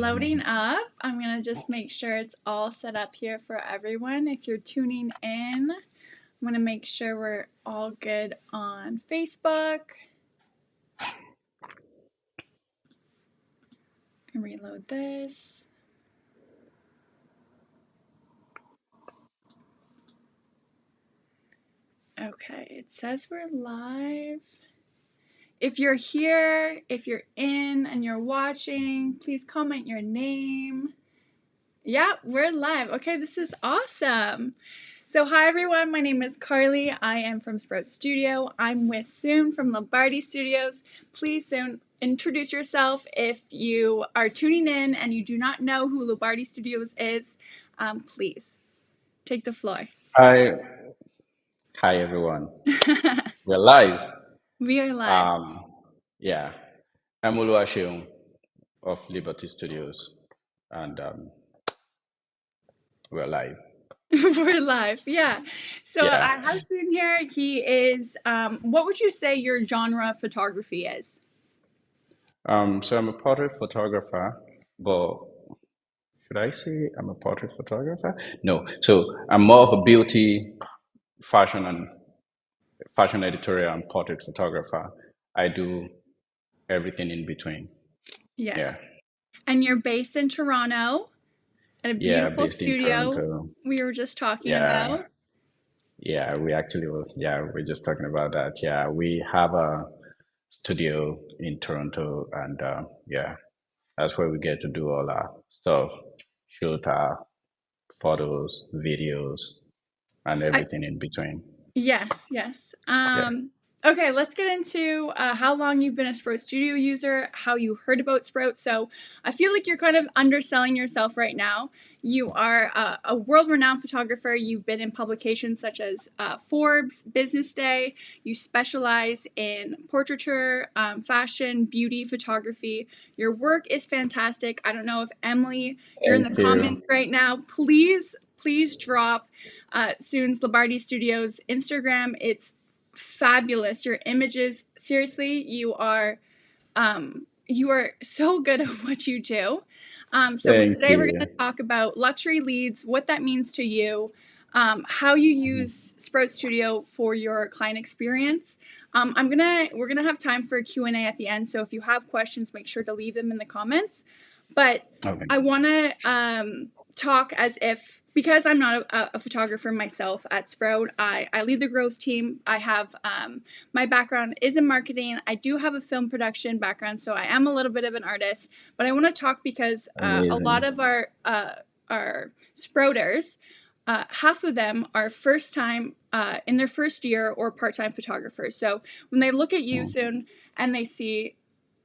loading up. I'm going to just make sure it's all set up here for everyone. If you're tuning in, I'm going to make sure we're all good on Facebook. And reload this. Okay, it says we're live. If you're here, if you're in and you're watching, please comment your name. Yeah, we're live. Okay, this is awesome. So hi everyone, my name is Carly. I am from Sprout Studio. I'm with Seun from Libarty Studios. Please, Seun, introduce yourself if you are tuning in and you do not know who Libarty Studios is. Please, take the floor. Hi everyone. We're live. We are live. Yeah, I'm Oluwaseun of Libarty Studios, and we're live. We're live, yeah. So I have Seun here. He is, what would you say your genre of photography is? So I'm a portrait photographer, but should I say I'm a portrait photographer? No. So I'm more of a beauty, fashion editorial and portrait photographer. I do everything in between. Yes. Yeah. And you're based in Toronto at a beautiful based in studio Toronto. we were just talking about. Yeah, we actually were. Yeah, we're just talking about that. Yeah, we have a studio in Toronto, and that's where we get to do all our stuff, shoot our photos, videos, and everything in between. Yes. Okay, let's get into how long you've been a Sprout Studio user, how you heard about Sprout. So I feel like you're kind of underselling yourself right now. You are a world-renowned photographer. You've been in publications such as Forbes, Business Day. You specialize in portraiture, fashion, beauty, photography. Your work is fantastic. I don't know if Emily, you're in the comments right now. Please drop Seun's Libarty Studios Instagram. It's fabulous. Your images, seriously, you are so good at what you do. So today we're going to talk about luxury leads, what that means to you, how you use Sprout Studio for your client experience. We're gonna have time for a Q&A at the end. So if you have questions, make sure to leave them in the comments. But I want to talk as if, because I'm not a photographer myself at Sprout, I lead the growth team. I have my background is in marketing. I do have a film production background, so I am a little bit of an artist. But I want to talk because a lot of our Sprouters, half of them are first time in their first year or part-time photographers. So when they look at you, Seun, and they see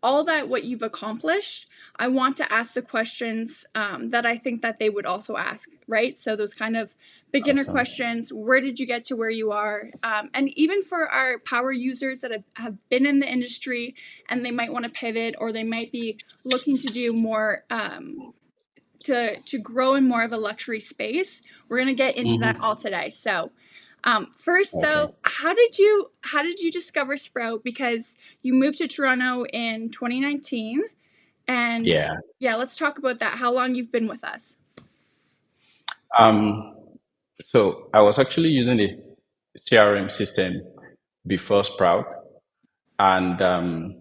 all that what you've accomplished, I want to ask the questions that I think that they would also ask, right? So those kind of beginner questions, where did you get to where you are? And even for our power users that have been in the industry and they might want to pivot, or they might be looking to do more, to grow in more of a luxury space. We're going to get into that all today. So first, though, how did you discover Sprout? Because you moved to Toronto in 2019, and let's talk about that. How long you've been with us? So I was actually using the CRM system before Sprout, and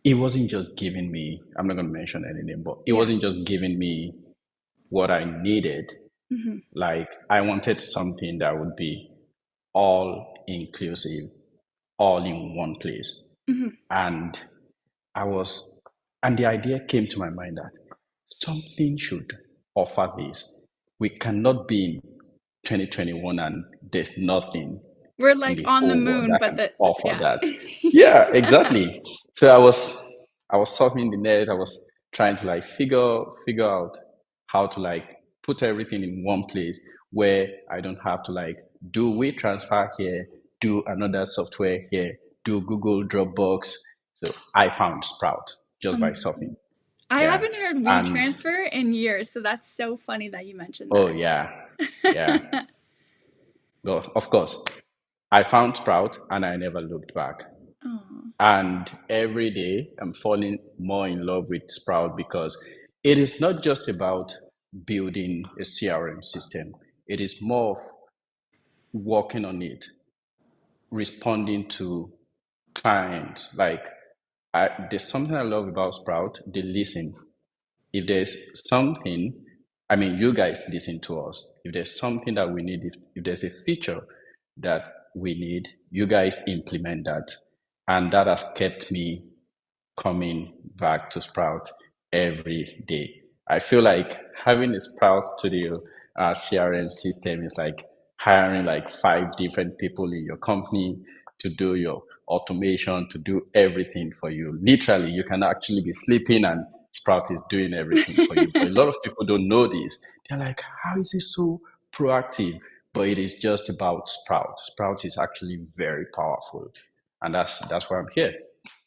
it wasn't just giving me. I'm not going to mention any name, but it wasn't just giving me what I needed. Like, I wanted something that would be all inclusive, all in one place. And the idea came to my mind that something should offer this. We cannot be in 2021 and there's nothing. We're like on the moon, but that. Yeah, exactly. So I was surfing the net. I was trying to like figure out how to like put everything in one place where I don't have to like do WeTransfer here, do another software here, do Google Dropbox. So I found Sprout just by surfing. I haven't heard WeTransfer in years, so that's so funny that you mentioned that. Oh yeah. Well, of course, I found Sprout and I never looked back. And every day I'm falling more in love with Sprout because it is not just about building a CRM system. It is more of working on it, responding to clients. Like there's something I love about Sprout. They listen. If there's something, I mean, you guys listen to us. If there's something that we need, if there's a feature that we need, you guys implement that. And that has kept me coming back to Sprout every day. I feel like having a Sprout Studio CRM system is like hiring like five different people in your company to do your automation, to do everything for you. Literally, you can actually be sleeping and Sprout is doing everything for you. But a lot of people don't know this. They're like, how is it so proactive? But it is just about Sprout. Sprout is actually very powerful. And that's why I'm here.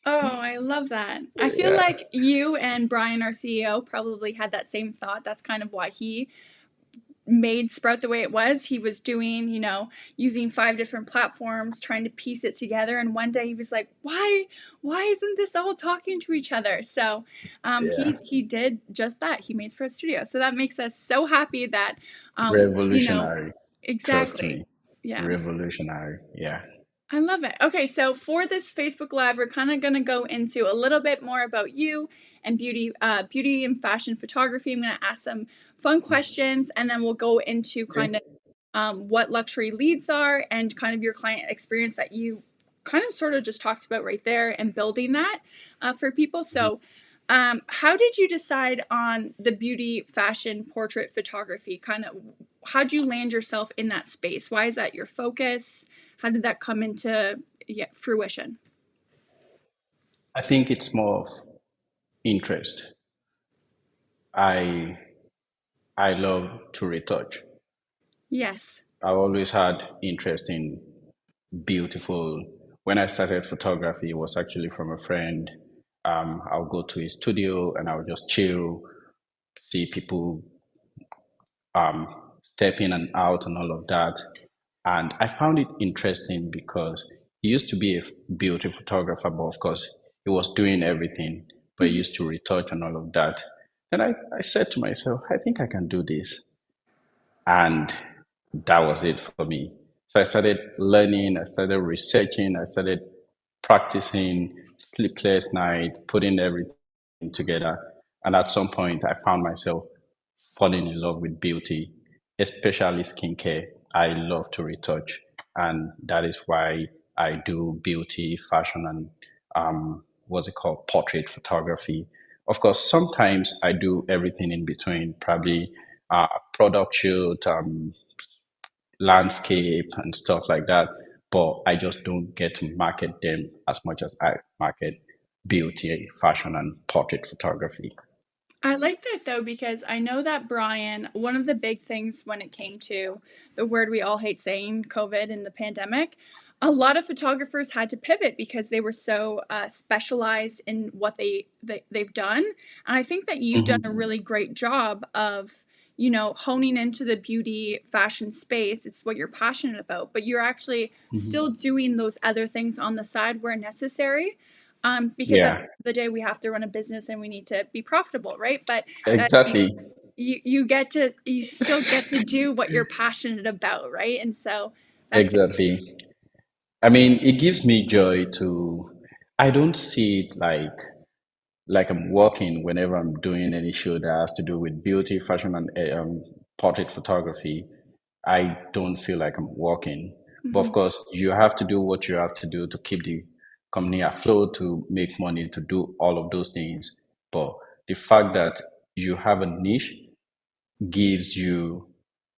Oh, I love that. I feel Yeah. like you and Brian, our CEO, probably had that same thought. That's kind of why he made Sprout the way it was. He was doing, using five different platforms, trying to piece it together. And one day he was like, why isn't this all talking to each other? So Yeah. he did just that. He made Sprout Studio. So that makes us so happy that, Revolutionary. Trust exactly. me. Yeah. Revolutionary. Yeah. I love it. Okay, so for this Facebook Live, we're kind of going to go into a little bit more about you and beauty and fashion photography. I'm going to ask some fun questions, and then we'll go into kind Okay. of what luxury leads are and kind of your client experience that you kind of sort of just talked about right there and building that for people. So, how did you decide on the beauty, fashion, portrait photography? Kind of, how'd you land yourself in that space? Why is that your focus? How did that come into fruition? I think it's more of interest. I I love to retouch. Yes. I've always had interest in beautiful. When I started photography, it was actually from a friend. I'll go to his studio and I'll just chill, see people um, step in and out and all of that. And I found it interesting because he used to be a beauty photographer, but of course, he was doing everything, but he Mhm. used to retouch and all of that. Then I said to myself, I think I can do this. And that was it for me. So I started learning, I started researching, I started practicing, sleepless night, putting everything together. And at some point, I found myself falling in love with beauty, especially skincare. I love to retouch, and that is why I do beauty, fashion, and what's it called, portrait photography. Of course, sometimes I do everything in between, probably product shoot, landscape, and stuff like that. But I just don't get to market them as much as I market beauty, fashion, and portrait photography. I like that though because I know that Brian, one of the big things when it came to the word we all hate saying, COVID and the pandemic, a lot of photographers had to pivot because they were so specialized in what they've done. And I think that you've done a Mhm. really great job of, honing into the beauty fashion space. It's what you're passionate about, but you're actually still Mhm. doing those other things on the side where necessary. Because at Yeah, the day we have to run a business and we need to be profitable, right? But that exactly. you still get to do what you're passionate about, right? And so that's Exactly. I mean, it gives me joy to, I don't see it like I'm working whenever I'm doing any show that has to do with beauty, fashion, and portrait photography. I don't feel like I'm working. But of mhm. course, you have to do what you have to do to keep the company afloat, to make money, to do all of those things. But the fact that you have a niche gives you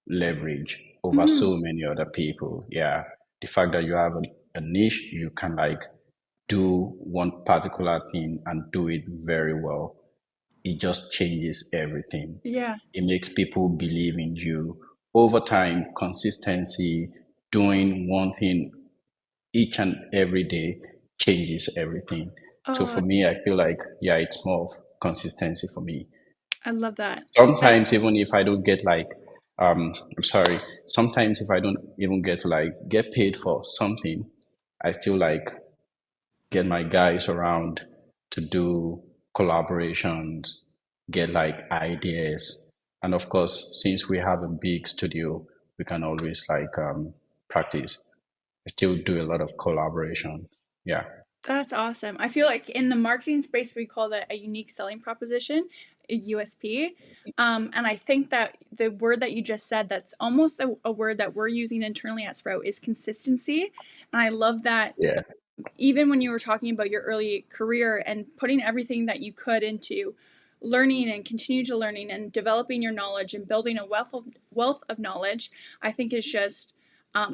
leverage over Mhm. so many other people. Yeah. The fact that you have a niche, you can like do one particular thing and do it very well. It just changes everything. Yeah. It makes people believe in you. Over time, consistency, doing one thing each and every day changes everything. So Oh, for me, I feel like, yeah, it's more of consistency for me. I love that. That Sometimes even if I don't get like I'm sorry, sometimes if I don't even get to like get paid for something, I still like get my guys around to do collaborations, get like ideas. And of course, since we have a big studio, we can always like practice. Still do a lot of collaboration. Yeah. That's awesome. I feel like in the marketing space, we call that a unique selling proposition, a USP. And I think that the word that you just said, that's almost a word that we're using internally at Sprout, is consistency. And I love that Yeah. even when you were talking about your early career and putting everything that you could into learning and continue to learning and developing your knowledge and building a wealth of knowledge, I think is just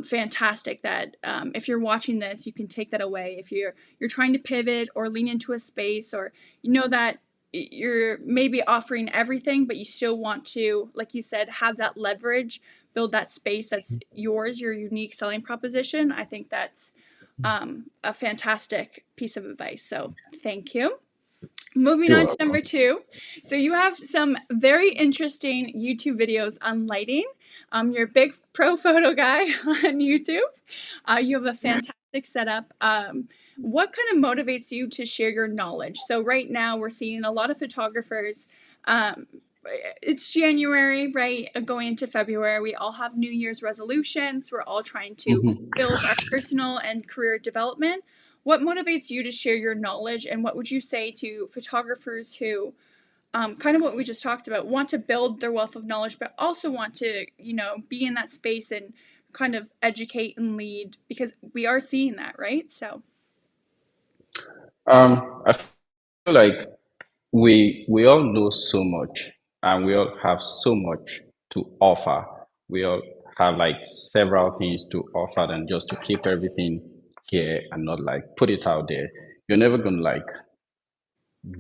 fantastic. That if you're watching this, you can take that away. If you're trying to pivot or lean into a space, or you know that you're maybe offering everything, but you still want to, like you said, have that leverage, build that space that's yours, your unique selling proposition. I think that's a fantastic piece of advice. So thank you. Moving You're on to number welcome. 2. So you have some very interesting YouTube videos on lighting. You're a big pro photo guy on YouTube. You have a fantastic setup. What kind of motivates you to share your knowledge? So right now we're seeing a lot of photographers. Um, it's January, right? Going into February, we all have New Year's resolutions. We're all trying to Mhm. build our personal and career development. What motivates you to share your knowledge, and what would you say to photographers who, kind of what we just talked about, want to build their wealth of knowledge, but also want to, be in that space and kind of educate and lead, because we are seeing that, right? So, I feel like we all know so much, and we all have so much to offer. We all have like several things to offer than just to keep everything here and not like put it out there. You're never gonna like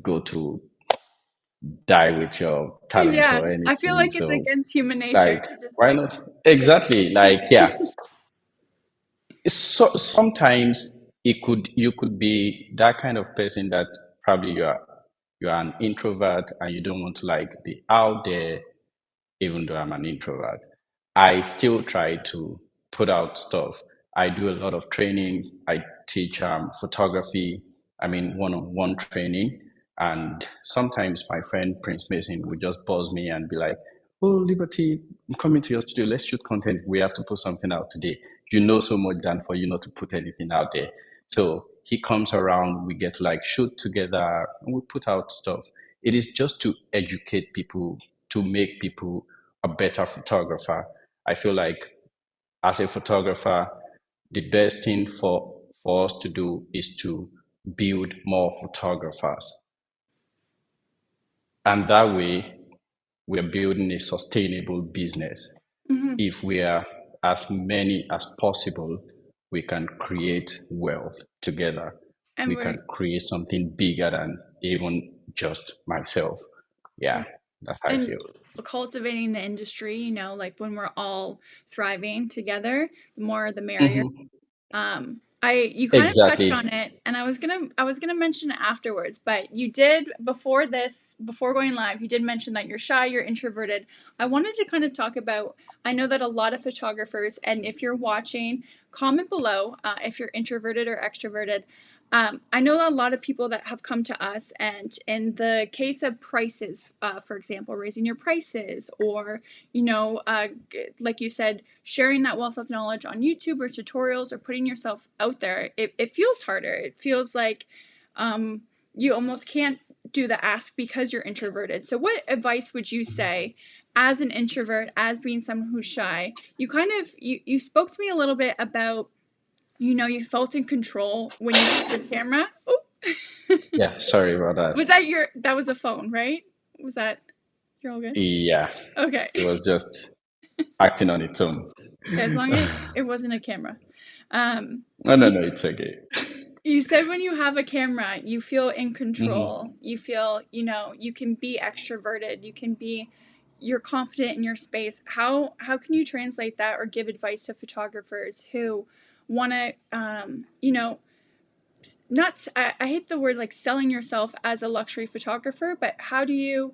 go to die with your talents yeah, or I feel anything. like it's So against human nature like to just why like, not? Exactly. Like yeah. So sometimes you could be that kind of person that probably you're an introvert and you don't want to like be out there, even though I'm an introvert. I still try to put out stuff. I do a lot of training. I teach photography, I mean, one-on-one training. And sometimes my friend Prince Mason would just buzz me and be like, "Oh, Liberty, I'm coming to your studio. Let's shoot content. We have to put something out today. You know so much than for you not to put anything out there." So he comes around, we get to like shoot together and we put out stuff. It is just to educate people, to make people a better photographer. I feel like as a photographer, the best thing for us to do is to build more photographers. And that way, we're building a sustainable business. mhm. If we are as many as possible, we can create wealth together. And We we're can create something bigger than even just myself. Yeah, that's how I and feel. cultivating the industry, like when we're all thriving together, the more the merrier. Mhm. I you kind of touched Exactly. on it, and I was gonna mention it afterwards, but you did before this, before going live, you did mention that you're shy, you're introverted. I wanted to kind of talk about. I know that a lot of photographers, and if you're watching, comment below if you're introverted or extroverted. I know that a lot of people that have come to us, and in the case of prices, for example, raising your prices, or like you said, sharing that wealth of knowledge on YouTube or tutorials or putting yourself out there, it feels harder. It feels like um, you almost can't do the ask because you're introverted. So, what advice would you say as an introvert, as being someone who's shy? You spoke to me a little bit about, you felt in control when you had the camera. Oh, Yeah, sorry about that. that was a phone, right? Was that, you're all good? Yeah, Okay. it was just acting on its own. As long as it wasn't a camera. Um, No, no, you, no, it's okay. you said when you have a camera, you feel in control. Hmm. You feel, you can be extroverted. You're confident in your space. How can you translate that or give advice to photographers who want to, not, I hate the word like selling yourself as a luxury photographer, but how do you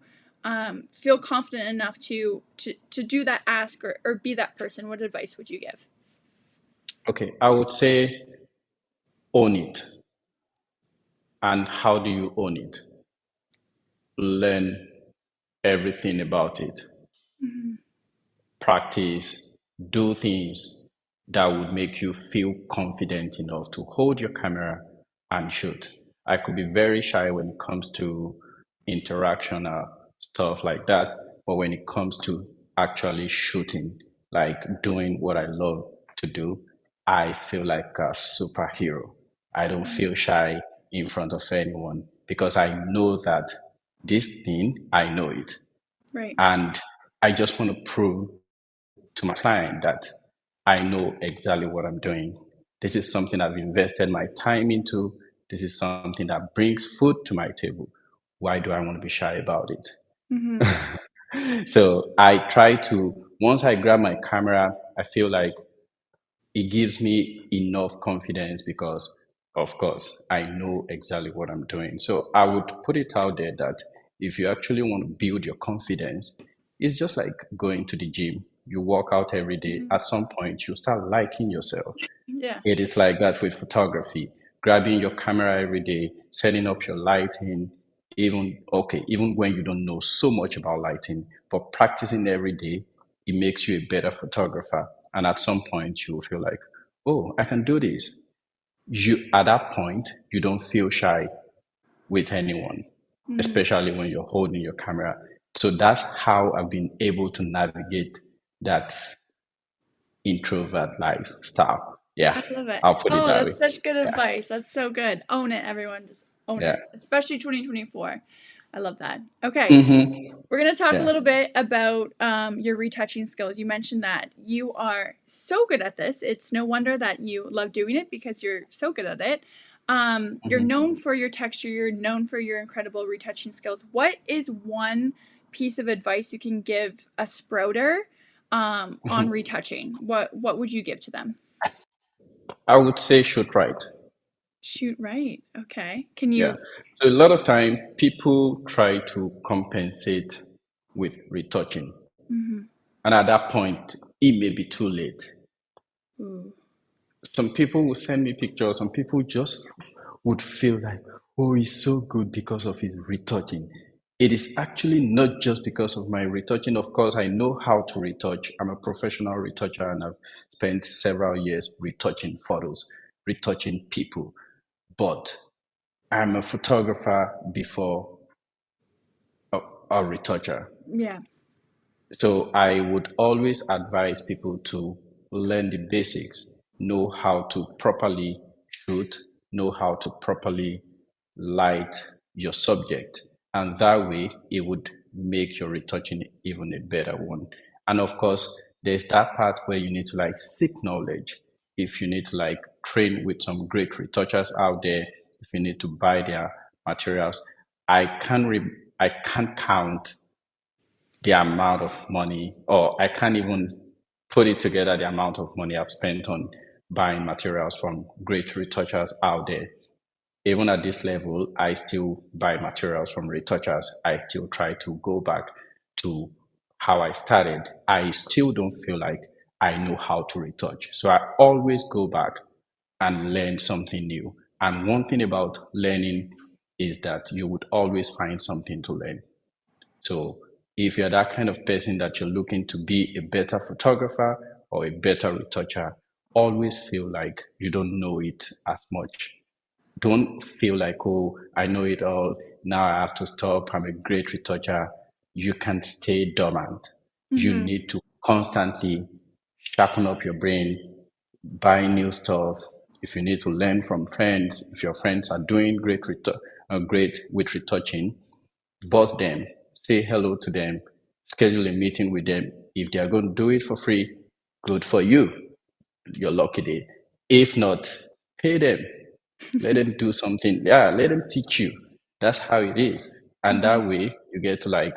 feel confident enough to do that ask, or be that person? What advice would you give? Okay, I would say own it. And how do you own it? Learn, everything about it. Mm-hmm. Practice, do things that would make you feel confident enough to hold your camera and shoot. I could be very shy when it comes to interaction or stuff like that, but when it comes to actually shooting, like doing what I love to do, I feel like a superhero. I don't Right. feel shy in front of anyone because I know that this thing, I know it. Right. And I just want to prove to my client that I know exactly what I'm doing. This is something I've invested my time into. This is something that brings food to my table. Why do I want to be shy about Mm-hmm. it? So I try to, once I grab my camera, I feel like it gives me enough confidence because, of course, I know exactly what I'm doing. So I would put it out there that if you actually want to build your confidence, it's just like going to the gym. You work out every day. Mm-hmm. At some point, you start liking yourself. Yeah. It is like that with photography. Grabbing your camera every day, setting up your lighting, even when you don't know so much about lighting, but practicing every day, it makes you a better photographer. And at some point, you will feel like, oh, I can do this. You at that point, you don't feel shy with anyone, Mm-hmm. especially when you're holding your camera. So that's how I've been able to navigate that introvert lifestyle. I Yeah, love it. I'll put it Oh, that way. that's such good Yeah, advice. That's so good. Own it, everyone. Just own yeah. it, especially 2024. I love that. Okay. Mm-hmm. We're going to talk a Yeah. little bit about your retouching skills. You mentioned that you are so good at this. It's no wonder that you love doing it because you're so good at it. You're Mm-hmm. known for your texture, you're known for your incredible retouching skills. What is one piece of advice you can give a sprouter on Mm-hmm. retouching? What would you give to them? I would say shoot right. Shoot right. Okay. Can Yeah. you? So a lot of time people try to compensate with retouching. Mhm. And at that point, it may be too late. Ooh. Some people will send me pictures. Some people just would feel like, oh, he's so good because of his retouching. It is actually not just because of my retouching. Of course, I know how to retouch. I'm a professional retoucher and I've spent several years retouching photos, retouching people. But I'm a photographer before a retoucher. Yeah. So I would always advise people to learn the basics, know how to properly shoot, know how to properly light your subject. And that way it would make your retouching even a better one. And of course, there's that part where you need to like seek knowledge. If you need to like train with some great retouchers out there, if you need to buy their materials, I can't count the amount of money, or I can't even put it together the amount of money I've spent on buying materials from great retouchers out there. Even at this level, I still buy materials from retouchers. I still try to go back to how I started. I still don't feel like I know how to retouch. So I always go back and learn something new. And one thing about learning is that you would always find something to learn. So if you're that kind of person that you're looking to be a better photographer or a better retoucher, always feel like you don't know it as much. Don't feel like, oh, I know it all. Now I have to stop. I'm a great retoucher. You can stay dormant. You Mhm. need to constantly sharpen up your brain, buy new stuff. If you need to learn from friends, if your friends are doing great with retouching, buzz them, say hello to them, schedule a meeting with them. If they are going to do it for free, good for you. Your lucky day. If not, pay them. Let them do something. Yeah, let them teach you. That's how it is. And that Mhm. way, you get to like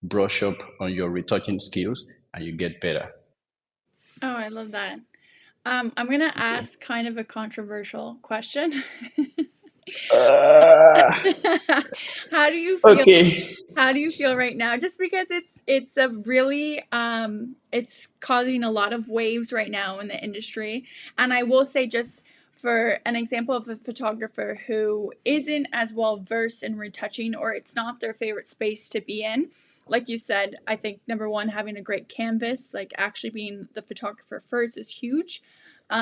brush up on your retouching skills and you get better. Oh, I love that. I'm gonna ask kind of a controversial question. Uh, How do you feel? okay. How do you feel right now? Just because it's a really it's causing a lot of waves right now in the industry. And I will say, just for an example of a photographer who isn't as well versed in retouching, or it's not their favorite space to be in, like you said, I think number one, having a great canvas, like actually being the photographer first, is huge.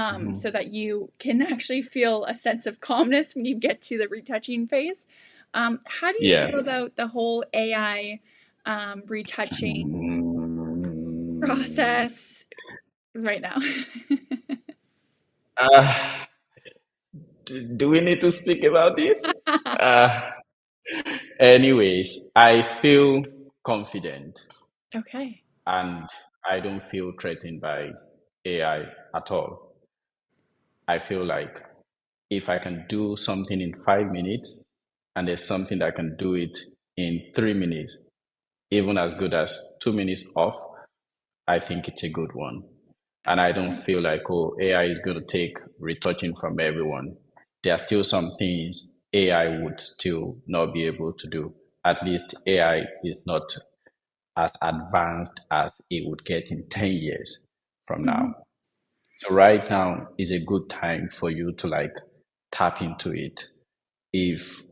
Hmm. So that you can actually feel a sense of calmness when you get to the retouching phase. How do you Yeah. feel about the whole AI retouching Mm. process right now? Uh, do we need to speak about this? Uh, Anyways, I feel confident Okay. and I don't feel threatened by AI at all. I feel like if I can do something in 5 minutes and there's something that can do it in 3 minutes, even as good as 2 minutes off, I think it's a good one. And I don't Okay. feel like, oh, AI is going to take retouching from everyone. There are still some things AI would still not be able to do. At least AI is not as advanced as it would get in 10 years from now. Hmm. So right now is a good time for you to like tap into it. If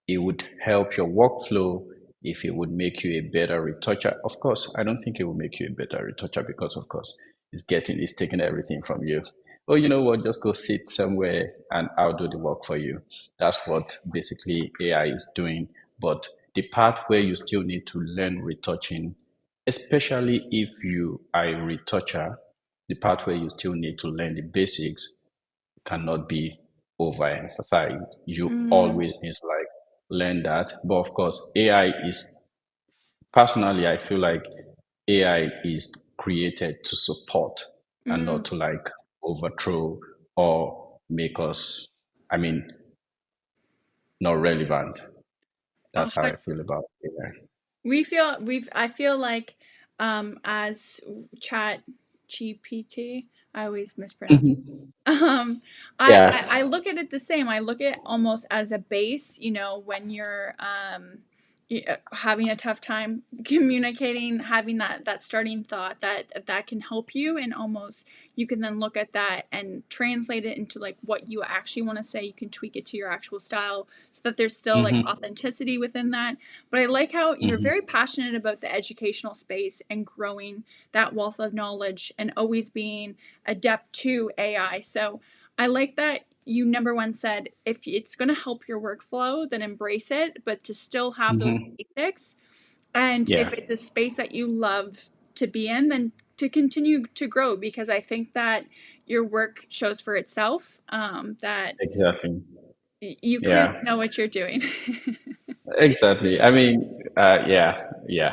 it would help your workflow, if it would make you a better retoucher. Of course, I don't think it will make you a better retoucher because of course it's taking everything from you. Oh, you know what? Just go sit somewhere and I'll do the work for you. That's what basically AI is doing. But the part where you still need to learn retouching, especially if you are a retoucher, the part where you still need to learn the basics cannot be overemphasized. You Mm, always need to like learn that. But of course, AI is personally, I feel like AI is created to support and not mm. to like overthrow or make us, I mean, not relevant. A That's how I hun- feel about AI. I feel like as chat GPT, I always mispronounce it. Mhm. Um, I Yeah. look at it the same. I look at it almost as a base, when you're having a tough time communicating, having that starting thought that can help you, and almost you can then look at that and translate it into like what you actually want to say. You can tweak it to your actual style so that there's still like Hmm. authenticity within that. But I like how you're Hmm. very passionate about the educational space and growing that wealth of knowledge and always being adept to AI. So I like that you number one said if it's going to help your workflow, then embrace it, but to still have those Hmm. basics. And if Yeah, it's a space that you love to be in, then to continue to grow, because I think that your work shows for itself, that exactly. you clearly Yeah, know what you're doing. exactly. I mean, yeah, yeah,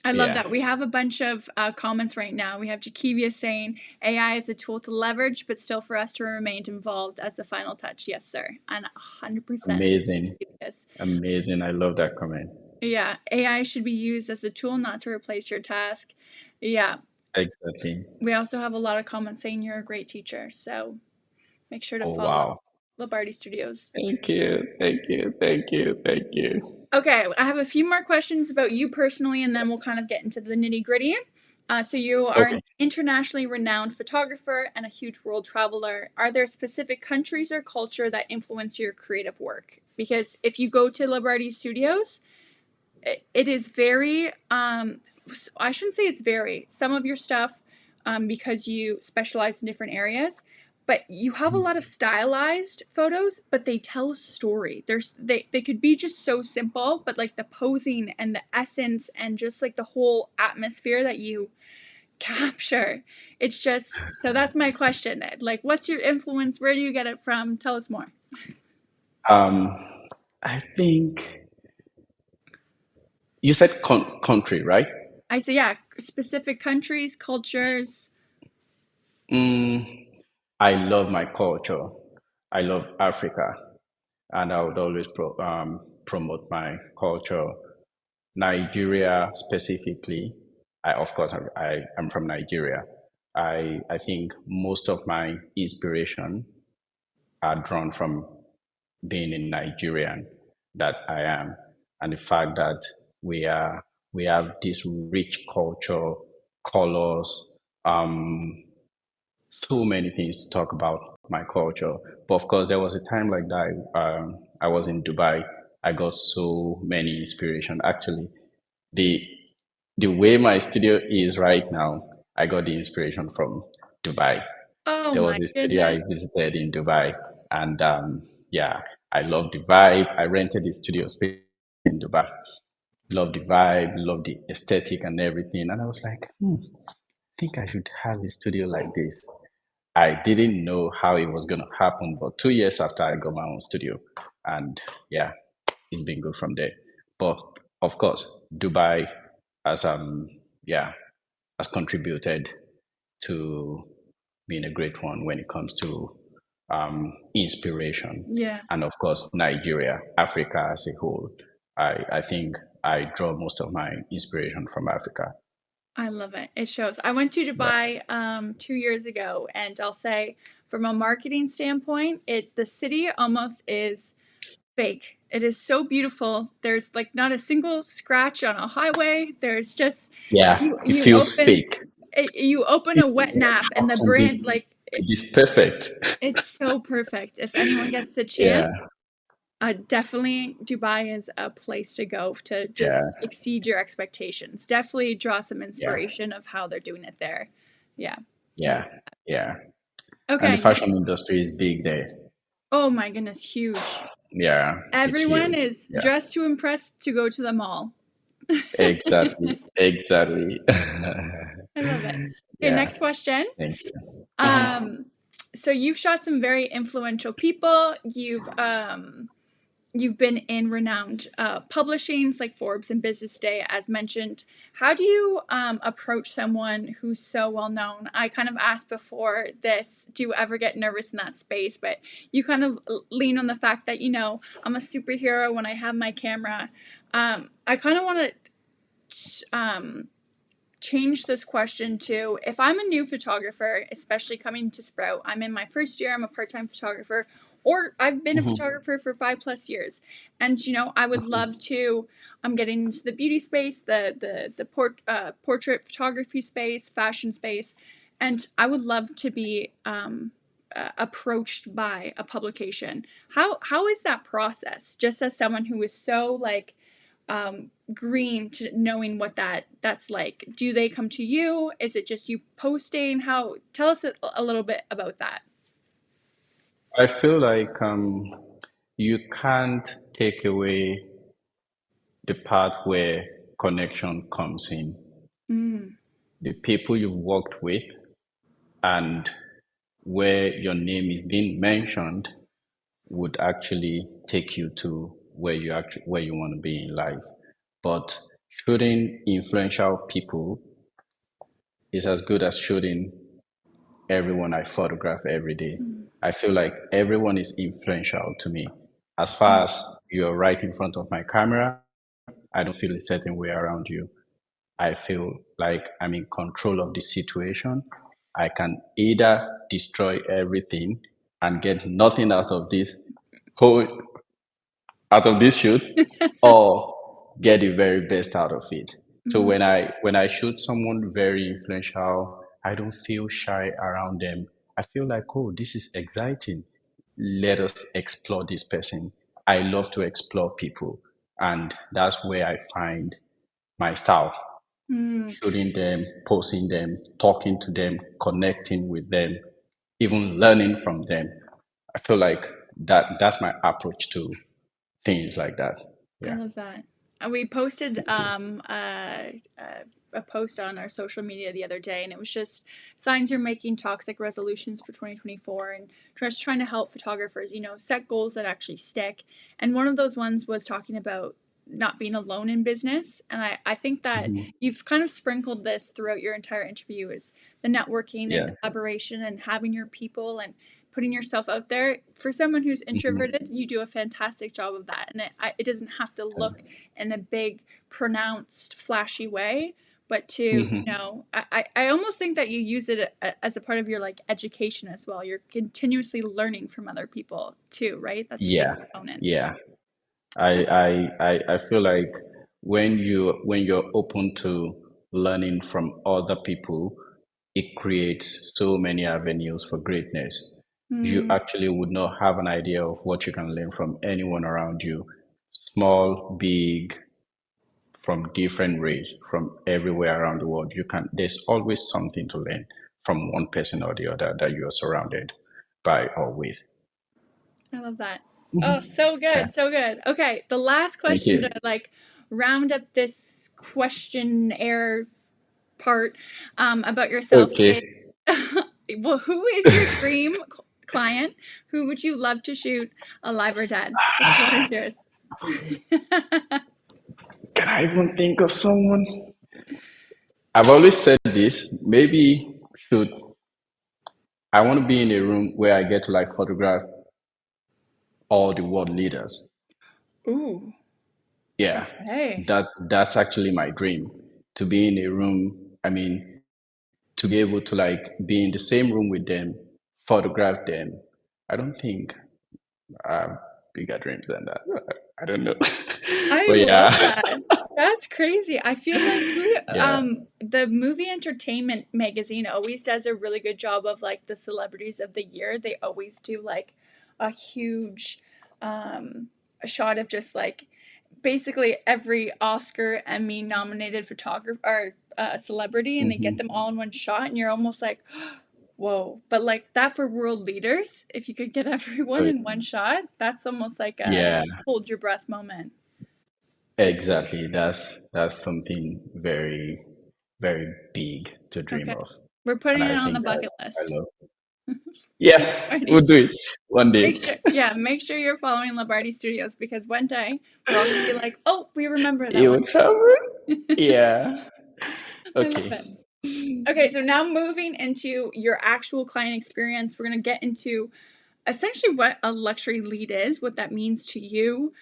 I love yeah. that. We have a bunch of comments right now. We have Jakivia saying AI is a tool to leverage, but still for us to remain involved as the final touch. Yes, sir. And 100% Amazing. this. Amazing. I love that comment. Yeah, AI should be used as a tool, not to replace your task. Yeah. Exactly. We also have a lot of comments saying you're a great teacher. So make sure to Oh, follow wow. Libarty Studios. Thank you. Thank you. Thank you. Thank you. Okay, I have a few more questions about you personally, and then we'll kind of get into the nitty gritty. So, you are an Okay. internationally renowned photographer and a huge world traveler. Are there specific countries or culture that influence your creative work? Because if you go to Liberty Studios, it is very, I shouldn't say it's very, some of your stuff, because you specialize in different areas, but you have a lot of stylized photos, but they tell a story. They could be just so simple, but like the posing and the essence and just like the whole atmosphere that you capture. It's just, so that's my question. Like, what's your influence? Where do you get it from? Tell us more. Um, I think you said country, right? I say, yeah, specific countries, cultures. Mm, I love my culture. I love Africa, and I would always promote my culture. Nigeria specifically. Of course, I am from Nigeria. I think most of my inspiration are drawn from being a Nigerian that I am, and the fact that we are we have this rich culture, colors, so many things to talk about my culture. But of course, there was a time like that. I was in Dubai. I got so many inspiration. Actually, the the way my studio is right now, I got the inspiration from Dubai. Oh There my was a studio goodness. I visited in Dubai, and yeah, I love the vibe. I rented the studio space in Dubai. Love the vibe, love the aesthetic and everything. And I was like, I think I should have a studio like this. I didn't know how it was going to happen, but 2 years after I got my own studio, and yeah, it's been good from there. But of course, Dubai has yeah has contributed to being a great one when it comes to inspiration, Yeah, and of course, Nigeria, Africa as a whole. I think I draw most of my inspiration from Africa. I love it. It shows. I went to Yeah, Dubai 2 years ago, and I'll say, from a marketing standpoint, the city almost is fake. It is so beautiful. There's like not a single scratch on a highway. There's just yeah, you it you feels open fake. you open a wet nap and the This brand like it is perfect. it's so perfect. If anyone gets the chance, Yeah, definitely Dubai is a place to go to yeah, just exceed your expectations. Definitely draw some yeah, inspiration of how they're doing it there. Yeah. I love yeah, yeah. And the Okay, next. fashion industry is big there. Oh my goodness, huge. Yeah, it's Everyone huge. is Yeah, dressed to impress to go to the mall. exactly, exactly. I love it. Okay, Yeah, next question. thank you. Um, so you've shot some very influential people. You've been in renowned publishings like Forbes and Business Day, as mentioned. How do you approach someone who's so well known? I kind of asked before this, do you ever get nervous in that space? But you kind of lean on the fact that, I'm a superhero when I have my camera. I kind of want to change this question to, if I'm a new photographer, especially coming to Sprout, I'm in my first year, I'm a part-time photographer, or I've been a Mhm, photographer for 5+ years. And I would love to, I'm getting into the beauty space, the portrait photography space, fashion space, and I would love to be approached by a publication. How is that process? Just as someone who is so like green to knowing what that's like. Do they come to you? Is it just you posting? How Tell us a little bit about that. I feel like you can't take away the part where connection comes in. Mm, The people you've worked with and where your name is being mentioned would actually take you to where you want to be in life. But shooting influential people is as good as shooting everyone I photograph every day. mm, I feel like everyone is influential to me. As far as you're right in front of my camera, I don't feel a certain way around you. I feel like I'm in control of the situation. I can either destroy everything and get nothing whole out of this shoot, or get the very best out of it. So mm, when I shoot someone very influential, I don't feel shy around them. I feel like, oh, this is exciting. Let us explore this person. I love to explore people, and that's where I find my style. mm. Shooting them, posting them, talking to them, connecting with them, even learning from them. I feel like that's my approach to things like that. I Yeah. love that. We posted a post on our social media the other day, and it was just signs you're making toxic resolutions for 2024, and just trying to help photographers, set goals that actually stick. And one of those ones was talking about not being alone in business. And I think that Mhm. you've kind of sprinkled this throughout your entire interview, is the networking and Yeah. collaboration and having your people and putting yourself out there. For someone who's Mhm. introverted, you do a fantastic job of that, and it doesn't have to look in a big pronounced flashy way, but to Mhm. I almost think that you use it as a part of your like education as well. You're continuously learning from other people too, right? That's a big Yeah. component. Yeah. I feel like when you're open to learning from other people, it creates so many avenues for greatness. You Mm, actually would not have an idea of what you can learn from anyone around you, small, big, from different race, from everywhere around the world. There's always something to learn from one person or the other that you are surrounded by or with. I love that. Oh, so Okay. good, so good. Okay, the last Thank question you. to like round up this questionnaire part about yourself is Okay. well, who is your dream client? Who would you love to shoot, alive or dead? The floor is yours. Can I even think of someone? I've always said this. Maybe should I want to be in a room where I get to like photograph all the world leaders. Ooh, Yeah, okay. that's actually my dream. To be in a room, I mean, to be able to like be in the same room with them, photograph them. I don't think I have bigger dreams than that. I don't know. I But love yeah. that. That's crazy. I feel like Yeah. the movie entertainment magazine always does a really good job of like the celebrities of the year. They always do like a huge um a shot of just like basically every Oscar, Emmy nominated photographer or celebrity, and they get them Hmm. all in one shot, and you're almost like, whoa. But like that for world leaders, if you could get everyone in one shot, that's almost like a Yeah, hold your breath moment. exactly. That's something very, very big to dream Okay. of. We're And putting it I on the think bucket I list. love. Yeah, Alrighty. we'll do it one Make day. sure, yeah, make sure you're following Libarty Studios because one day we're all gonna be like, oh, we remember that It one. would happen. Yeah. I love Okay. it. Okay, so now moving into your actual client experience, we're gonna get into essentially what a luxury lead is, what that means to you.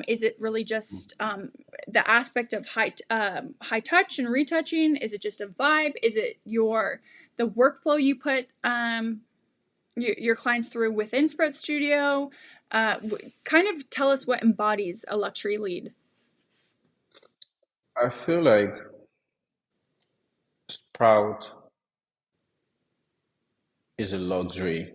Is it really just the aspect of high touch and retouching? Is it just a vibe? Is it the workflow you put your clients through within Sprout Studio? Kind of tell us what embodies a luxury lead. I feel like Sprout is a luxury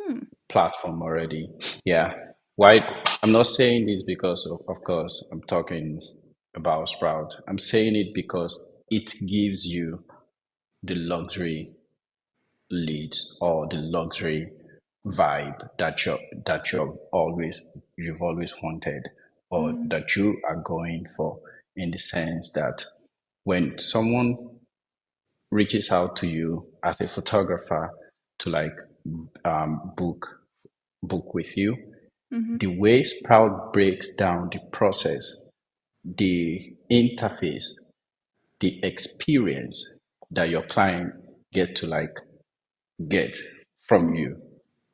Hmm. platform already. Yeah. Why? I'm not saying this because of course, I'm talking about Sprout. I'm saying it because it gives you the luxury lead or the luxury vibe you've always wanted or Mm-hmm. that you are going for, in the sense that when someone reaches out to you as a photographer to like book with you, Mm-hmm. the way Sprout breaks down the process, the interface, the experience that your client get to like get from you.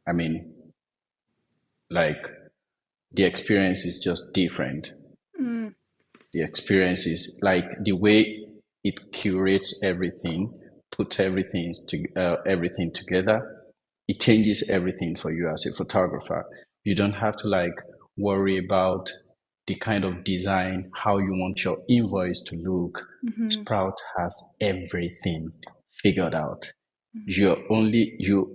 I mean, like the experience is just different. Mm-hmm. The experience is like the way it curates everything, puts everything together. It changes everything for you as a photographer. You don't have to like worry about the kind of design, how you want your invoice to look. Mm-hmm. Sprout has everything figured out. Mm-hmm.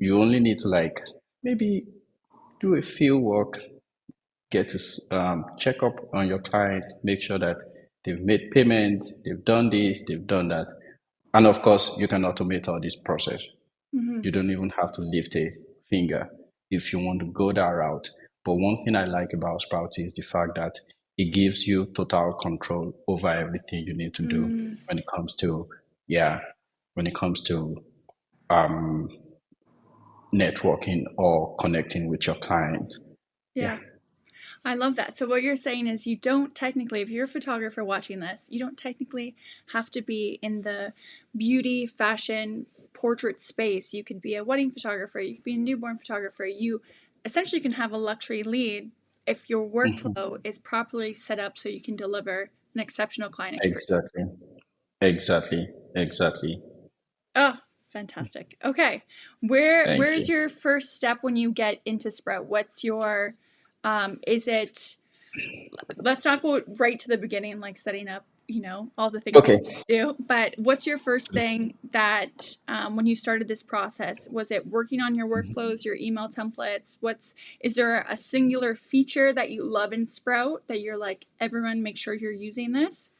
You only need to like maybe do a field work, get to check up on your client, make sure that they've made payments, they've done this, they've done that. And of course, you can automate all this process. Mm-hmm. You don't even have to lift a finger if you want to go that route. But one thing I like about Sprout is the fact that it gives you total control over everything you need to do Mm-hmm. when it comes to, yeah, when it comes to um, networking or connecting with your client. Yeah. Yeah. I love that. So what you're saying is you don't technically, if you're a photographer watching this, you don't technically have to be in the beauty, fashion, portrait space. You could be a wedding photographer, you could be a newborn photographer. You essentially can have a luxury lead if your workflow is properly set up so you can deliver an exceptional client experience. Exactly. Exactly. Exactly. Oh, fantastic. Okay. Where Thank where's you. your first step when you get into Sprout? What's your is it let's not go right to the beginning, like setting up, all the things that Okay. you do. But what's your first thing that when you started this process? Was it working on your workflows, your email templates? Is there a singular feature that you love in Sprout that you're like, everyone make sure you're using this?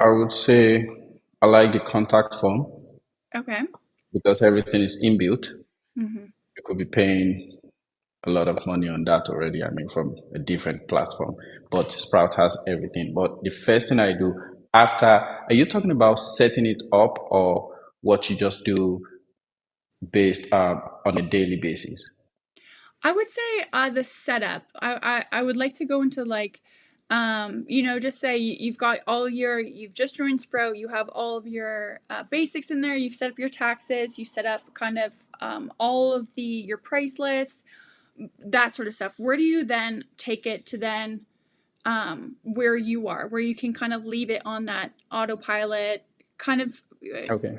I would say I like the contact form Okay. because everything is inbuilt. Hmm. You could be paying a lot of money on that already. I mean, from a different platform, but Sprout has everything. But the first thing I do after, are you talking about setting it up or what you just do based on a daily basis? I would say the setup. I would like to go into like, just say you've got you've just joined Sprout, you have all of your basics in there, you've set up your taxes, you set up kind of all of your price lists, that sort of stuff. Where do you then take it to then where you are, where you can kind of leave it on that autopilot, kind of Okay.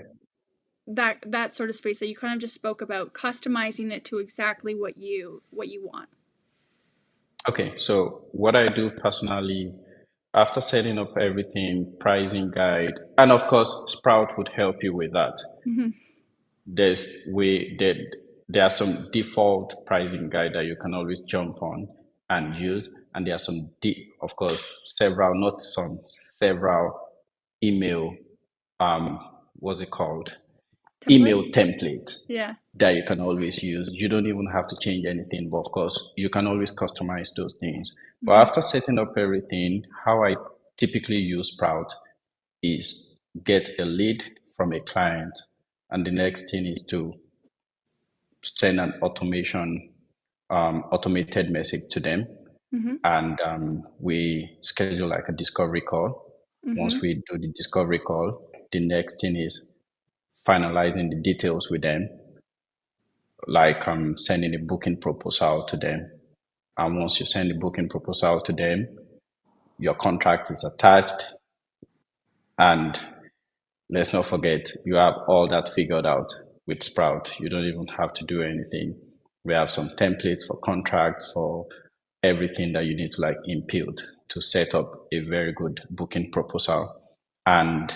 that sort of space that you kind of just spoke about, customizing it to exactly what you want. Okay. So what I do personally, after setting up everything, pricing guide, and of course, Sprout would help you with that. Hmm. There's way that there are some default pricing guide that you can always jump on and use, and there are some of course, several, not some, several email, um, what's it called? Template. Email templates Yeah. that you can always use. You don't even have to change anything, but of course, you can always customize those things. But Hmm. after setting up everything, how I typically use Sprout is get a lead from a client, and the next thing is to send an automated message to them, Hmm. and we schedule like a discovery call. Once Hmm. we do the discovery call, the next thing is finalizing the details with them, like sending a booking proposal to them. And once you send the booking proposal to them, your contract is attached, and let's not forget, you have all that figured out with Sprout. You don't even have to do anything. We have some templates for contracts, for everything that you need to like input to set up a very good booking proposal. And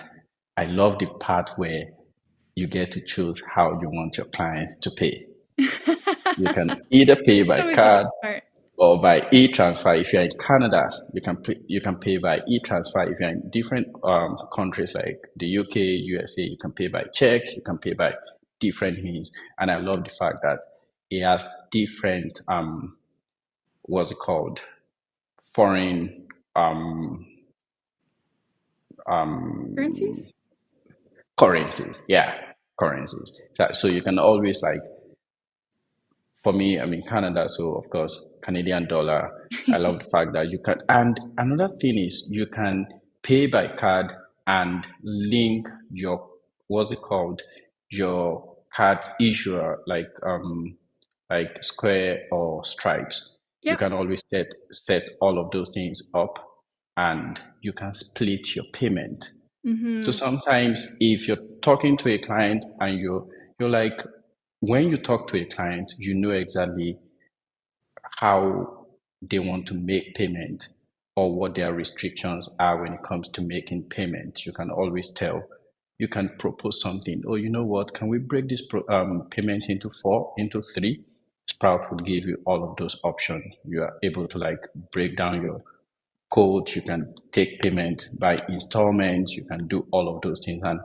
I love the part where you get to choose how you want your clients to pay. You can either pay That's by always the best card part. or by e-transfer. If you're in Canada, you can pay by e-transfer. If you're in different countries like the UK, USA, you can pay by check. You can pay by different means. And I love the fact that it has different what's it called, foreign Currencies. currencies. Yeah, currencies. So you can always like, for me, I'm in Canada, so of course, Canadian dollar. I love the fact that you can, and another thing is you can pay by card and link your, what's it called, your card issuer, like Square or Stripes. You Yep. can always set all of those things up, and you can split your payment. So Hmm. sometimes if you're talking to a client and you're like, when you talk to a client, you know exactly how they want to make payment or what their restrictions are when it comes to making payment. You can always tell. You can propose something. Oh, you know what? Can we break this payment into four, into three? Sprout would give you all of those options. You are able to like break down your code. You can take payment by installments. You can do all of those things, and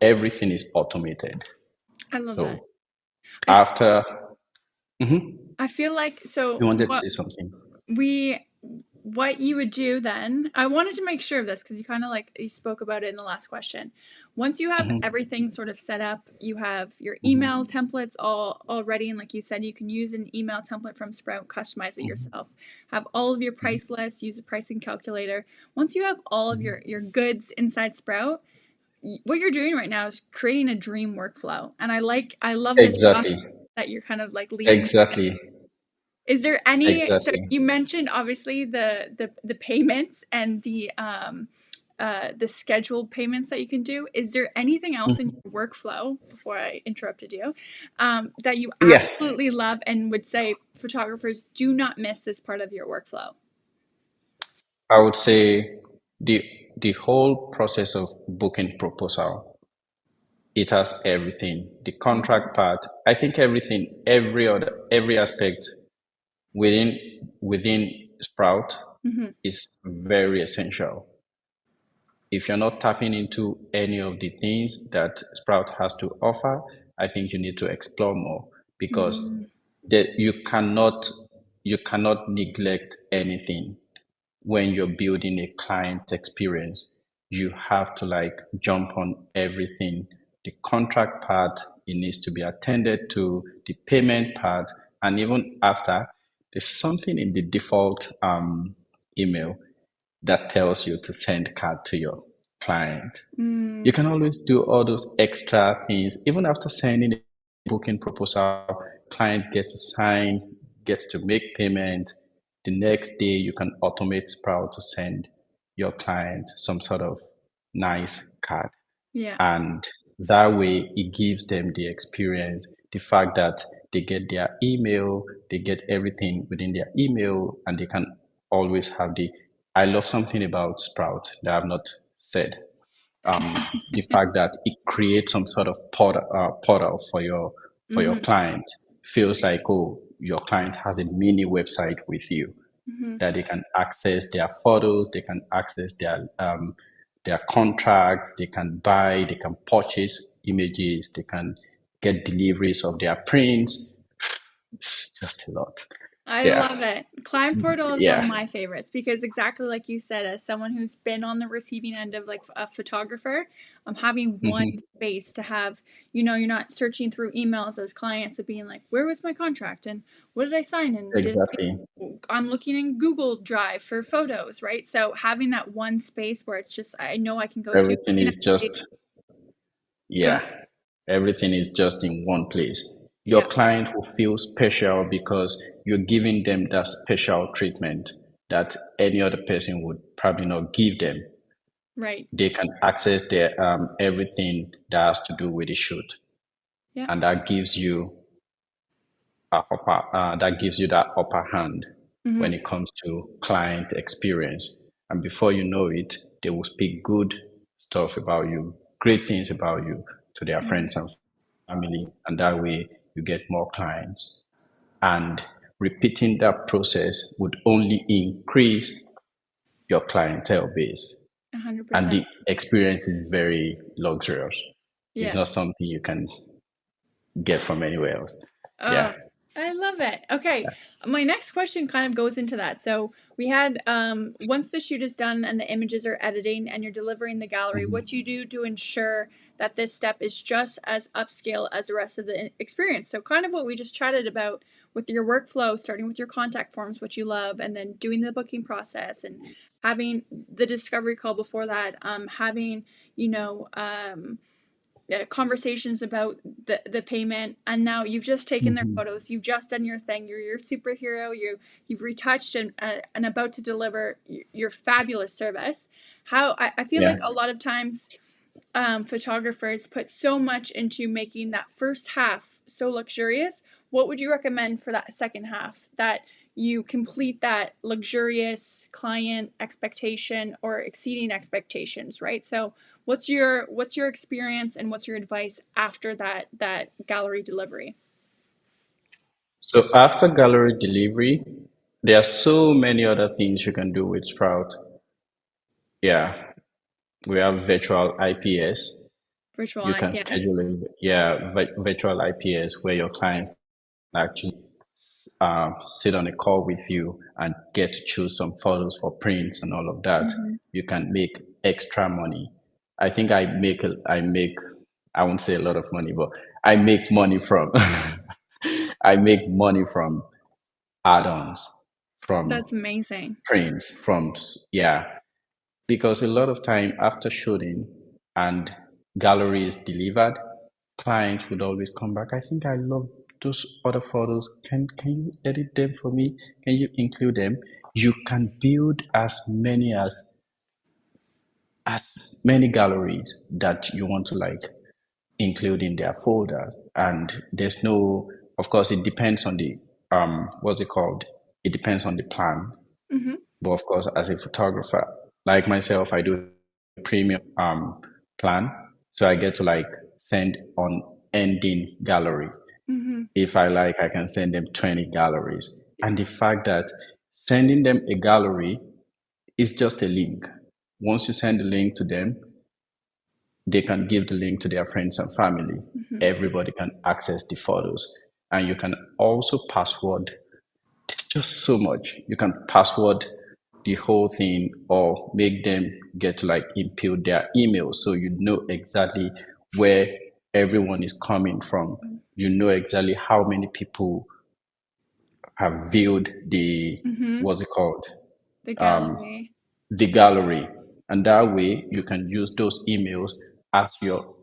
everything is automated. I love that. So I after, Mhm. I feel like You so wanted to say something. we what you would do then, I wanted to make sure of this because you kind of like you spoke about it in the last question. Once you have Hmm. everything sort of set up, you have your email Hmm. templates all ready, and like you said, you can use an email template from Sprout, customize it yourself, have all of your price lists, use a pricing calculator. Once you have all of your goods inside Sprout, what you're doing right now is creating a dream workflow, and I love this process Exactly. that you're kind of like leading. Exactly. Is there any, so Exactly. you mentioned obviously the payments and the scheduled payments that you can do. Is there anything else in Mhm. your workflow, before I interrupted you, that you Yeah. absolutely love and would say photographers do not miss this part of your workflow? I would say the the whole process of booking proposal, it has everything. The Hmm. contract part, I think everything, every aspect within Sprout Hmm. is very essential. if you're not tapping into any of the things that Sprout has to offer, I think you need to explore more because Mm, that you cannot neglect anything when you're building a client experience. You have to like jump on everything. The contract part, it needs to be attended to, the payment part, and even after, there's something in the default email that tells you to send card to your client. You mm, can always do all those extra things. Even after sending a booking proposal, client gets to sign, gets to make payment. The next day, you can automate Sprout to send your client some sort of nice card. yeah. And that way, it gives them the experience, the fact that they get their email, they get everything within their email, and they can always have the. I love something about Sprout that I've not said, the fact that it creates some sort of portal for your Hmm. client. Feels like, oh, your client has a mini website with you Hmm. that they can access their photos, they can access their contracts, they can buy, they can purchase images, they can get deliveries of their prints. It's just a lot. I Yeah, love it. Client Portal is one of yeah. my favorites because exactly like you said, as someone who's been on the receiving end of like a photographer, having one Hmm. space to have, you're not searching through emails as clients of being like, where was my contract and what did I sign and Exactly. I'm looking in Google Drive for photos, right? So having that one space where it's just I know I can go to. Everything is just, Go ahead. yeah. Everything is just in one place. Your Yeah, client will feel special because you're giving them that special treatment that any other person would probably not give them. right. They can access their everything that has to do with the shoot, Yeah. and that gives you that upper hand Hmm. when it comes to client experience. And before you know it, they will speak good stuff about you, great things about you to their Hmm. friends and family, and that way you get more clients. And repeating that process would only increase your clientele base. And 100%. the experience is very luxurious. It's not Yes. something you can get from anywhere else. Oh, Yeah. I love it. Okay. My next question kind of goes into that. So we had once the shoot is done and the images are editing and you're delivering the gallery, what do you do to ensure that this step is just as upscale as the rest of the experience? So kind of what we just chatted about with your workflow, starting with your contact forms, what you love, and then doing the booking process and having the discovery call before that, having, you know, conversations about the payment, and now you've just taken their Mhm. photos, you've just done your thing, you're your superhero, you've retouched and about to deliver your fabulous service. I feel Yeah. like a lot of times photographers put so much into making that first half so luxurious. What would you recommend for that second half that you complete that luxurious client expectation or exceeding expectations, right? So what's your experience and what's your advice after that gallery delivery? So after gallery delivery, there are so many other things you can do with Sprout. Yeah, we have virtual IPS. Virtual You can IPS. schedule virtual IPS where your clients actually sit on a call with you and get to choose some photos for prints and all of that. Mm-hmm. You can make extra money. I think I won't say a lot of money, but I make money from I make money from add-ons, from That's amazing. prints, yeah, because a lot of time after shooting and gallery is delivered, clients would always come back. I think I love those other photos. Can you edit them for me? Can you include them? You can build as many galleries that you want to like include in their folder. And there's no, of course, it depends on the what's it called? It depends on the plan. Mm-hmm. But of course, as a photographer, like myself, I do a premium plan. So I get to like send on ending gallery. Mm-hmm. If I like, I can send them 20 galleries. And the fact that sending them a gallery is just a link. Once you send the link to them, they can give the link to their friends and family. Hmm. Everybody can access the photos. And you can also password. There's just so much. You can password the whole thing or make them get to like input their email so you know exactly where everyone is coming from. You know exactly how many people have viewed the, Hmm. what's it called? The gallery. The gallery. And that way you can use those emails as your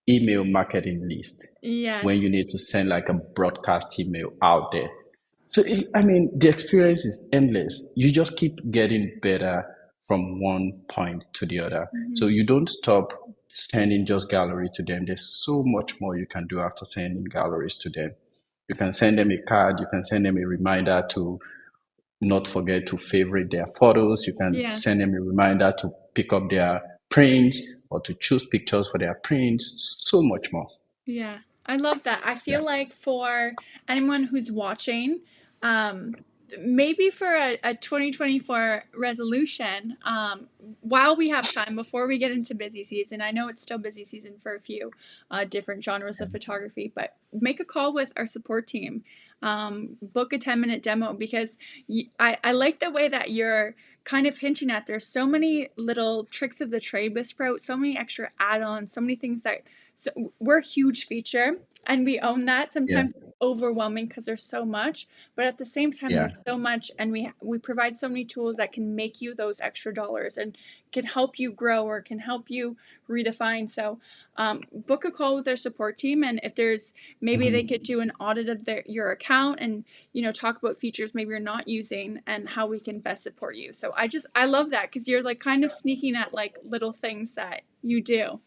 email marketing list when Yes. you need to send like a broadcast email out there. So, I mean, the experience is endless. You just keep getting better from one point to the other. So Hmm. you don't stop sending just gallery to them. There's so much more you can do after sending galleries to them. You can send them a card. You can send them a reminder to not forget to favorite their photos. You can Yes. send them a reminder to pick up their prints or to choose pictures for their prints. So much more. Yeah, I love that. I Yeah. feel like for anyone who's watching, um, maybe for a 2024 resolution, while we have time before we get into busy season, I know it's still busy season for a few different genres of photography, but make a call with our support team. Book a 10-minute demo because I like the way that you're kind of hinting at there's so many little tricks of the trade with Sprout, so many extra add-ons, so many things that so we're a huge feature and we own that. Yeah. Sometimes it's overwhelming because there's so much, but at the same time Yeah. there's so much and we provide so many tools that can make you those extra dollars and can help you grow or can help you redefine. So book a call with our support team, and if there's maybe they could do an audit of your account and talk about features maybe you're not using and how we can best support you. So I love that because you're like kind of sneaking at like little things that you do.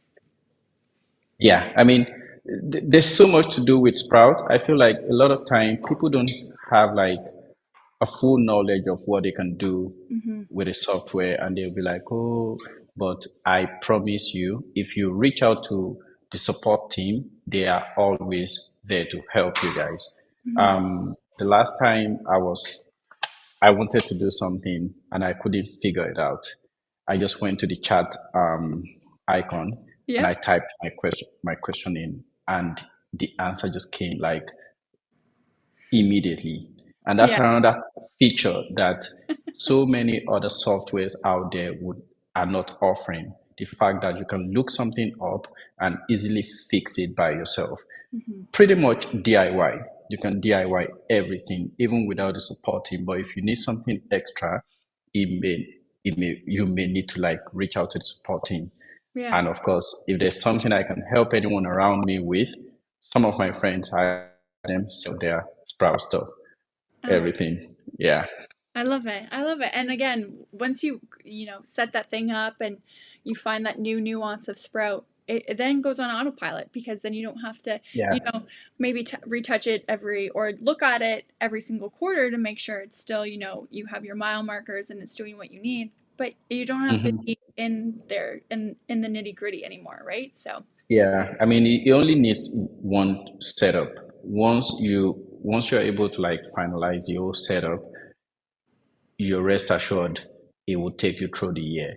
Yeah, I mean, there's so much to do with Sprout. I feel like a lot of time people don't have like a full knowledge of what they can do Hmm. with a software, and they'll be like, "Oh, but I promise you, if you reach out to the support team, they are always there to help you guys." Hmm. The last time I wanted to do something and I couldn't figure it out. I just went to the chat icon and I Yep. typed my question in, and the answer just came like immediately. And that's Yeah. another feature that so many other softwares out there are not offering. The fact that you can look something up and easily fix it by yourself. Hmm. Pretty much DIY. You can DIY everything, even without the support team. But if you need something extra, you may need to like reach out to the support team. Yeah. And of course, if there's something I can help anyone around me with, some of my friends, I them sell their Sprout stuff, Oh, everything. Yeah, I love it. I love it. And again, once you set that thing up and you find that new nuance of Sprout, it then goes on autopilot because then you don't have to, yeah, you know, maybe retouch it or look at it every single quarter to make sure it's still, you have your mile markers and it's doing what you need. But you don't have to hmm be in there in the nitty gritty anymore, right? So, yeah. I mean, it only needs one setup. Once you're able to like finalize the whole setup, you're rest assured it will take you through the year.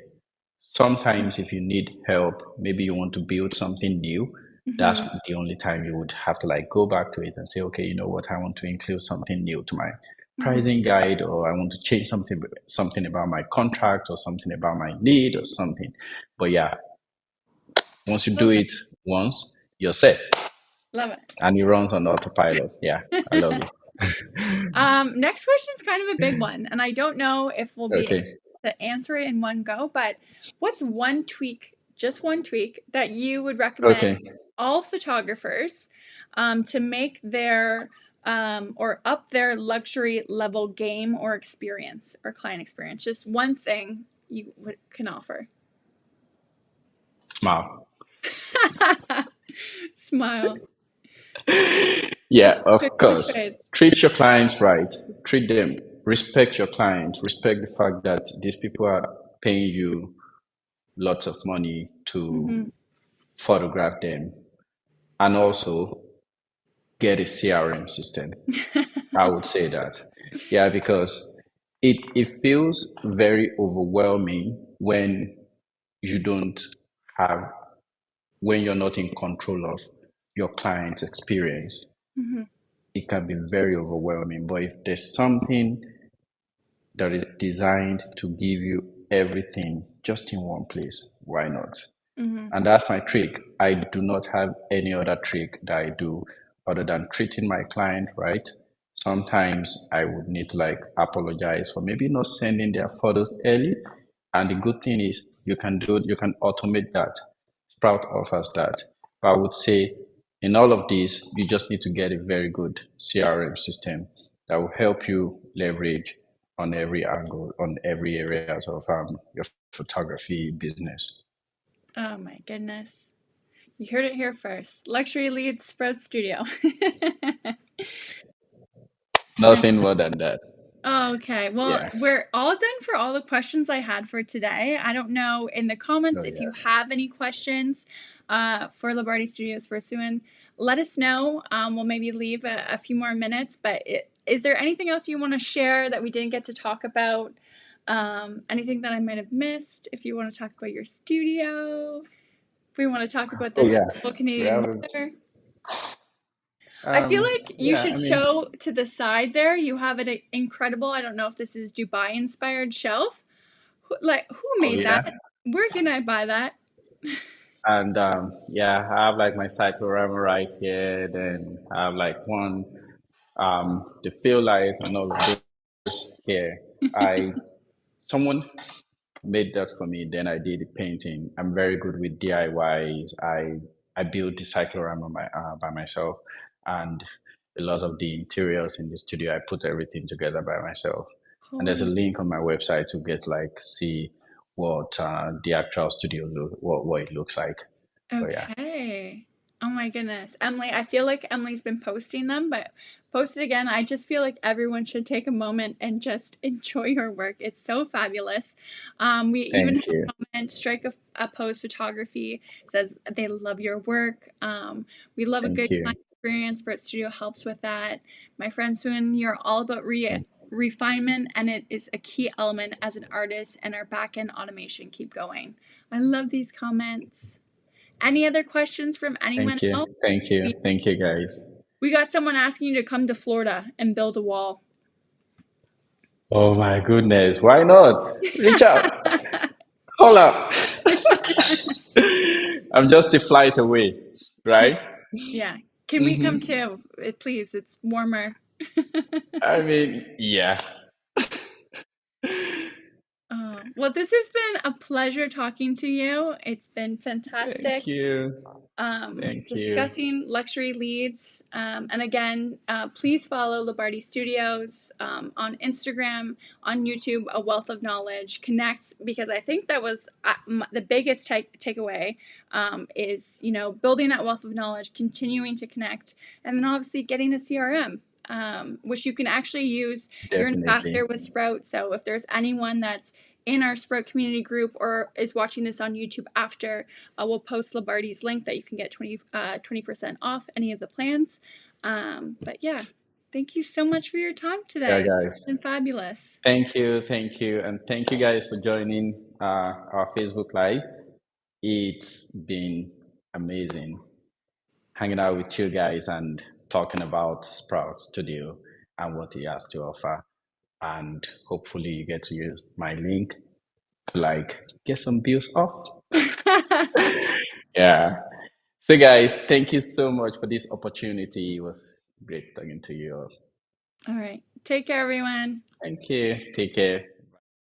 Sometimes, if you need help, maybe you want to build something new, that's hmm. the only time you would have to like go back to it and say, okay, you know what, I want to include something new to my Hmm. pricing guide, or I want to change something about my contract or something about my lead or something. But yeah, once you do Love it once, you're set Love and it runs on autopilot. Yeah, I love it. Next question is kind of a big one, and I don't know if we'll be able Okay. to answer it in one go, but what's one tweak, just one tweak, that you would recommend Okay. all photographers to make their or up their luxury level game or experience or client experience? Just one thing can offer. Smile. Smile. Yeah, of Which course. way? Treat your clients right. Treat them. Respect your clients. Respect the fact that these people are paying you lots of money to Hmm. photograph them. And also get a CRM system. I would say that. Yeah, because it feels very overwhelming when you don't have, when you're not in control of your client's experience, Mm-hmm. it can be very overwhelming. But if there's something that is designed to give you everything just in one place, why not? Mm-hmm. And that's my trick. I do not have any other trick that I do other than treating my client right. Sometimes I would need to like apologize for maybe not sending their photos early. And the good thing is you can automate that. Sprout offers that. But I would say in all of these, you just need to get a very good CRM system that will help you leverage on every angle, on every areas of your photography business. Oh my goodness. You heard it here first. Luxury Leads Sprout Studio. I Nothing more than that. Okay, well, Yeah. we're all done for all the questions I had for today. I don't know in the comments Oh, if yeah. you have any questions for Libarty Studios for Seun. Let us know. We'll maybe leave a few more minutes, but is there anything else you want to share that we didn't get to talk about? Anything that I might have missed? If you want to talk about your studio, if we want to talk about the Oh, yeah. typical We Canadian have mother. I feel like you yeah, I should mean, show to the side there. You have an incredible, I don't know if this is Dubai inspired shelf. Who oh, made yeah. that? Where can I buy that? And yeah, I have like my cyclorama right here. Then I have like one, the fill light and all of this here. I Someone made that for me. Then I did the painting. I'm very good with DIYs. I built the cyclorama by myself, and a lot of the interiors in the studio I put everything together by myself. And there's a Holy. link on my website to get like see what the actual studio what it looks like. But yeah, Okay. Oh my goodness. Emily, I feel like Emily's been posting them, but post it again. I just feel like everyone should take a moment and just enjoy your work. It's so fabulous. We even have thank you, a comment, Strike a Pose Photography says they love your work. We love a thank good you, client experience. Brett Studio helps with that. My friend Seun, you're all about thank, refinement, and it is a key element as an artist, and our back end automation keep going. I love these comments. Any other questions from anyone thank you, else? We, thank you, guys. we got someone asking you to come to Florida and build a wall. Oh my goodness, why not? Reach out, call up. I'm just a flight away, Yeah, right? yeah. Can we come Hmm. too? Please, it's warmer. I mean, yeah. Well, this has been a pleasure talking to you. It's been Thank fantastic. you. Thank you. Discussing luxury leads. And again, please follow Libarty Studios on Instagram, on YouTube, A Wealth of Knowledge. Connect, because I think that was the biggest takeaway is, building that wealth of knowledge, continuing to connect, and then obviously getting a CRM. Which you can actually use your Definitely. ambassador with Sprout. So if there's anyone that's in our Sprout community group or is watching this on YouTube after, we'll post Libarty's link that you can get 20% off any of the plans. But yeah, thank you so much for your time Yeah, today. guys. It's been fabulous. Thank you, and thank you guys for joining our Facebook Live. It's been amazing hanging out with you guys and talking about Sprout Studio and what he has to offer. And hopefully, you get to use my link to like get some bills off. Yeah. So, guys, thank you so much for this opportunity. It was great talking to you. All right. Take care, everyone. Thank you. Take care.